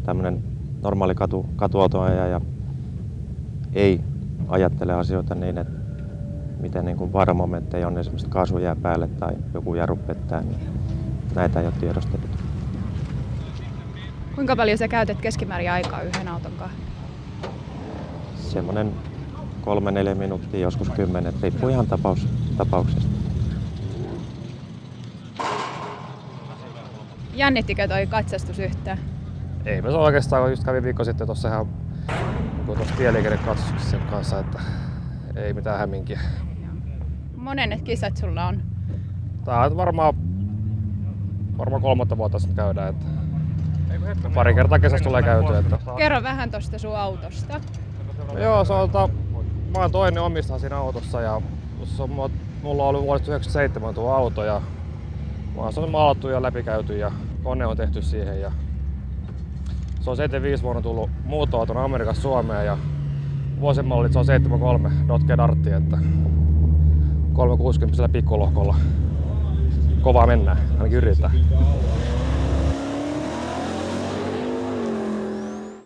tämmöinen normaali katuautoajaja ja ei ajattele asioita niin, että miten niin kuin vaaramomentteja on, esimerkiksi kaasu jää päälle tai joku jarru pettää, niin näitä ei ole tiedostettu. Kuinka paljon sä käytät keskimäärin aikaa yhden auton kanssa? Semmoinen 3-4 minuuttia, joskus 10, riippuu ihan tapauksesta. Jännittikö toi katsastus yhtään? Ei, se oikeastaan just kävin viikko sitten tuossa ihan tuossa tieliikennekatsastuksessa sen kanssa, että ei mitään hämminkiä. Monenet kisat sulla on? Tää on varmaan 3 vuotta nyt käydään, että pari kertaa kesässä tulee käytyä. Että... Kerro vähän tosta sun autosta. Joo, mä oon toinen omistaja siinä autossa ja mulla on ollut vuodesta 1997 tuo auto ja mä oon maalattu ja läpikäyty ja kone on tehty siihen. Ja se on 75 vuonna tullut muuttoauton Amerikasta Suomeen ja vuosimallit se on 73 Dodge Dartti, että 360 pikkulohkolla kovaa mennään, ainakin yritetään.